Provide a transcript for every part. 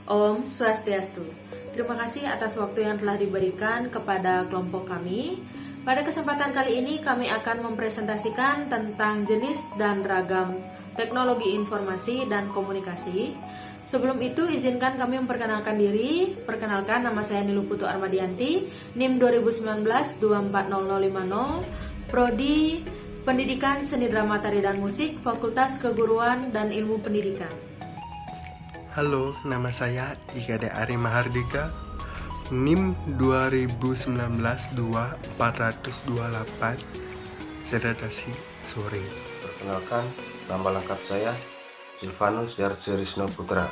Om Swastiastu. Terima kasih atas waktu yang telah diberikan kepada kelompok kami. Pada kesempatan kali ini kami akan mempresentasikan tentang jenis dan ragam teknologi informasi dan komunikasi. Sebelum itu izinkan kami memperkenalkan diri. Perkenalkan, nama saya Nilu Putu Armadianti, NIM 2019-240050, Prodi Pendidikan Seni Drama Tari dan Musik, Fakultas Keguruan dan Ilmu Pendidikan. Halo, nama saya Ikade Ari Mahardika, NIM 2019-2428, Sedadasi Sore. Perkenalkan, nama lengkap saya Silvanus Yarcerisno Putra,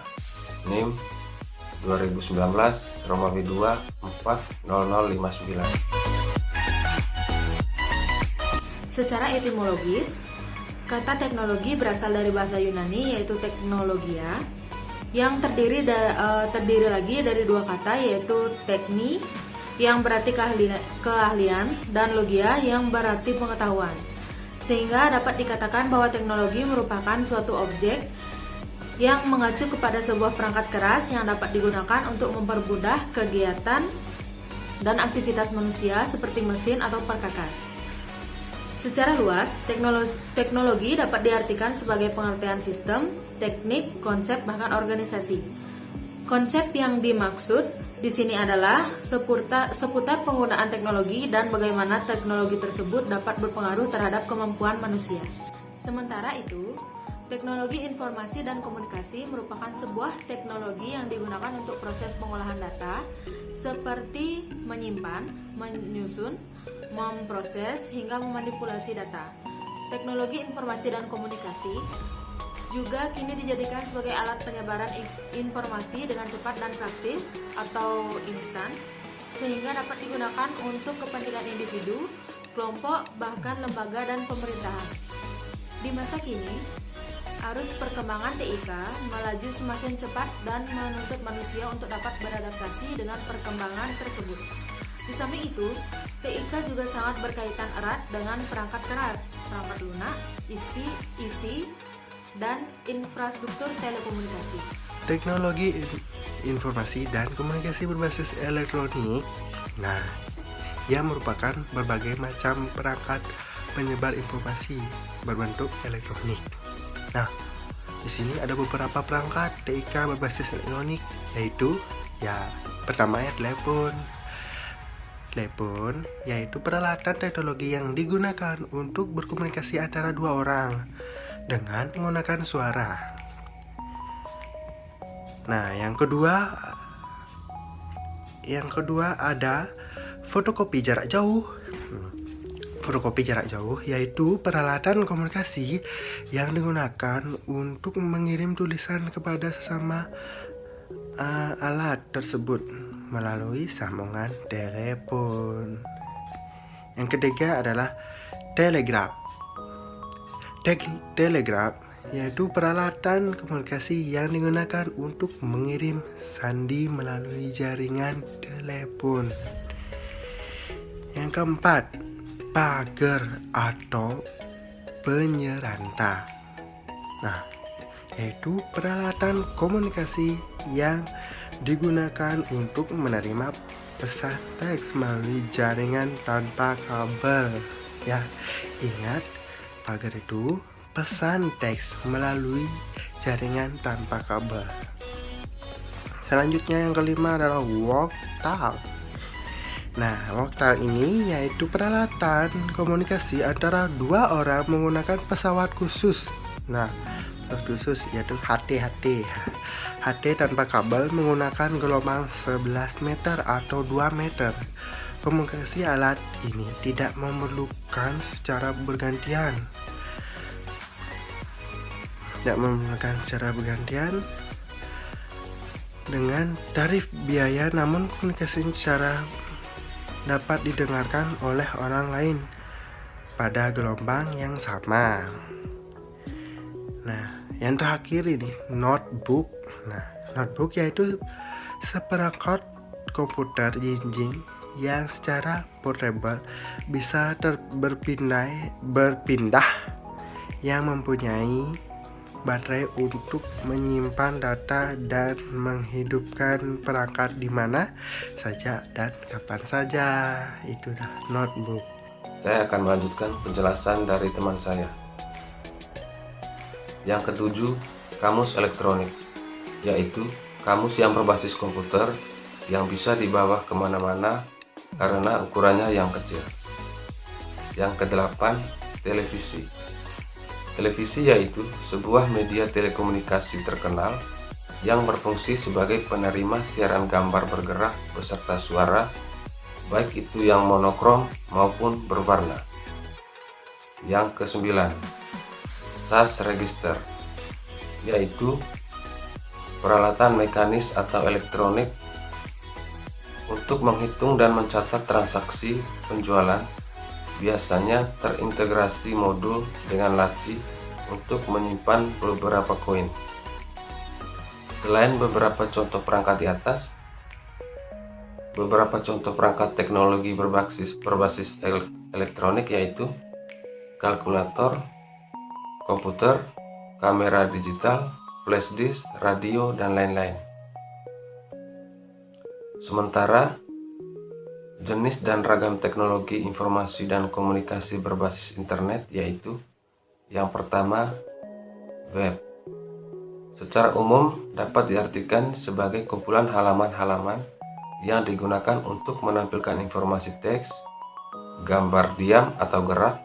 NIM 2019 Romawi 2 40059. Secara etimologis, kata teknologi berasal dari bahasa Yunani yaitu teknologia, yang terdiri lagi dari dua kata yaitu tekni yang berarti keahlian dan logia yang berarti pengetahuan. Sehingga dapat dikatakan bahwa teknologi merupakan suatu objek yang mengacu kepada sebuah perangkat keras yang dapat digunakan untuk mempermudah kegiatan dan aktivitas manusia seperti mesin atau perkakas. Secara luas, teknologi dapat diartikan sebagai pengertian sistem, teknik, konsep, bahkan organisasi. Konsep yang dimaksud di sini adalah seputar penggunaan teknologi dan bagaimana teknologi tersebut dapat berpengaruh terhadap kemampuan manusia. Sementara itu, teknologi informasi dan komunikasi merupakan sebuah teknologi yang digunakan untuk proses pengolahan data seperti menyimpan, menyusun, memproses, hingga memanipulasi data. Teknologi informasi dan komunikasi juga kini dijadikan sebagai alat penyebaran informasi dengan cepat dan praktis atau instan, sehingga dapat digunakan untuk kepentingan individu, kelompok, bahkan lembaga dan pemerintahan. Di masa kini, arus perkembangan TIK melaju semakin cepat dan menuntut manusia untuk dapat beradaptasi dengan perkembangan tersebut. Di samping itu, TIK juga sangat berkaitan erat dengan perangkat keras, perangkat lunak, isi, dan infrastruktur telekomunikasi. Teknologi informasi dan komunikasi berbasis elektronik, ia merupakan berbagai macam perangkat penyebar informasi berbentuk elektronik. Di sini ada beberapa perangkat TIK berbasis elektronik, yaitu pertama telepon. Telepon yaitu peralatan teknologi yang digunakan untuk berkomunikasi antara dua orang dengan menggunakan suara. Yang kedua ada fotokopi jarak jauh. Fotokopi jarak jauh yaitu peralatan komunikasi yang digunakan untuk mengirim tulisan kepada sesama alat tersebut melalui sambungan telepon. Yang ketiga adalah telegraf. Telegraf yaitu peralatan komunikasi yang digunakan untuk mengirim sandi melalui jaringan telepon. Yang keempat, pagar atau penyeranta. Yaitu peralatan komunikasi yang digunakan untuk menerima pesan teks melalui jaringan tanpa kabel. Ingat, pagar itu pesan teks melalui jaringan tanpa kabel. Selanjutnya yang kelima adalah walk-talk. Walk-talk ini yaitu peralatan komunikasi antara dua orang menggunakan pesawat khusus. Khusus yaitu HT tanpa kabel menggunakan gelombang 11 meter atau 2 meter. Komunikasi alat ini tidak memerlukan secara bergantian. Dengan tarif biaya, namun komunikasi secara dapat didengarkan oleh orang lain pada gelombang yang sama. Yang terakhir ini notebook. Notebook yaitu seperangkat komputer jinjing yang secara portable bisa berpindah yang mempunyai baterai untuk menyimpan data dan menghidupkan perangkat di mana saja dan kapan saja. Itu dah notebook. Saya akan melanjutkan penjelasan dari teman saya. Yang ketujuh, kamus elektronik, yaitu kamus yang berbasis komputer yang bisa dibawa kemana-mana karena ukurannya yang kecil. Yang kedelapan, televisi. Televisi yaitu sebuah media telekomunikasi terkenal yang berfungsi sebagai penerima siaran gambar bergerak beserta suara, baik itu yang monokrom maupun berwarna. Yang kesembilan, SAS register, yaitu peralatan mekanis atau elektronik untuk menghitung dan mencatat transaksi penjualan. Biasanya terintegrasi modul dengan laci untuk menyimpan beberapa koin. Selain beberapa contoh perangkat di atas, beberapa contoh perangkat teknologi berbasis elektronik yaitu kalkulator, komputer, kamera digital, flash disk, radio, dan lain-lain. Sementara jenis dan ragam teknologi informasi dan komunikasi berbasis internet yaitu yang pertama, web. Secara umum dapat diartikan sebagai kumpulan halaman-halaman yang digunakan untuk menampilkan informasi teks, gambar diam atau gerak,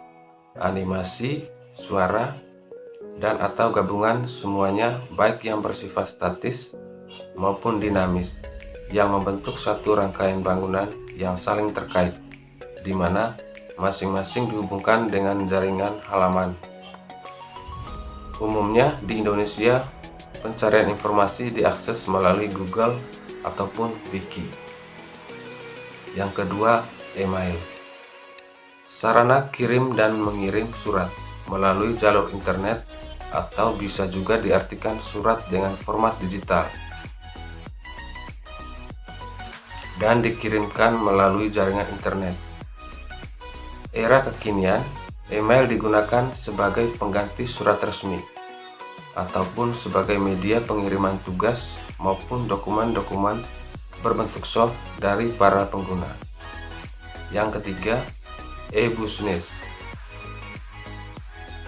animasi, suara, dan atau gabungan semuanya baik yang bersifat statis maupun dinamis yang membentuk satu rangkaian bangunan yang saling terkait, di mana masing-masing dihubungkan dengan jaringan halaman. Umumnya di Indonesia, pencarian informasi diakses melalui Google ataupun Wiki. Yang kedua, email. Sarana kirim dan mengirim surat melalui jalur internet atau bisa juga diartikan surat dengan format digital dan dikirimkan melalui jaringan internet. Era kekinian, email digunakan sebagai pengganti surat resmi ataupun sebagai media pengiriman tugas maupun dokumen-dokumen berbentuk soft dari para pengguna. Yang ketiga, e-business.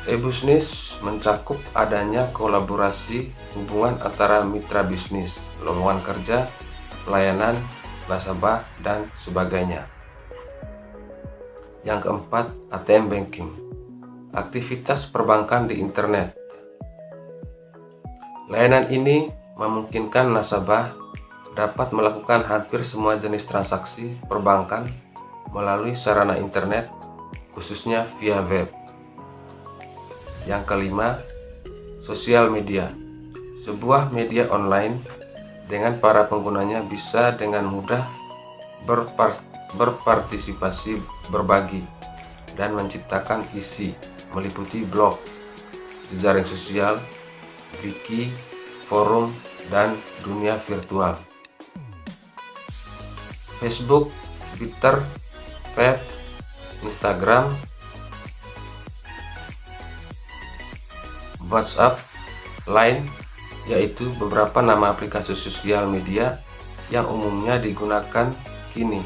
E-business mencakup adanya kolaborasi hubungan antara mitra bisnis, lowongan kerja, pelayanan, nasabah, dan sebagainya. Yang keempat, ATM banking. Aktivitas perbankan di internet. Layanan ini memungkinkan nasabah dapat melakukan hampir semua jenis transaksi perbankan melalui sarana internet, khususnya via web. Yang kelima, sosial media. Sebuah media online dengan para penggunanya bisa dengan mudah berpartisipasi, berbagi, dan menciptakan isi, meliputi blog, jejaring sosial, wiki, forum, dan dunia virtual. Facebook, Twitter, Threads, Instagram, WhatsApp, Line, yaitu beberapa nama aplikasi sosial media yang umumnya digunakan kini.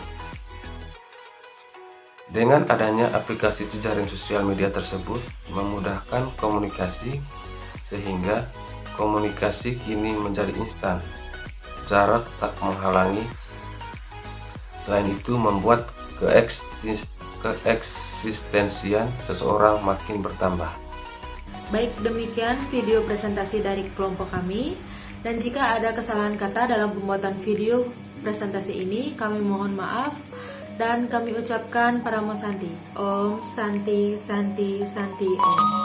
Dengan adanya aplikasi jejaring sosial media tersebut memudahkan komunikasi sehingga komunikasi kini menjadi instan. Jarak tak menghalangi. Selain itu membuat keeksistensian seseorang makin bertambah. Baik, demikian video presentasi dari kelompok kami. Dan jika ada kesalahan kata dalam pembuatan video presentasi ini, kami mohon maaf. Dan kami ucapkan Paramo Santi. Om Santi Santi Santi Om.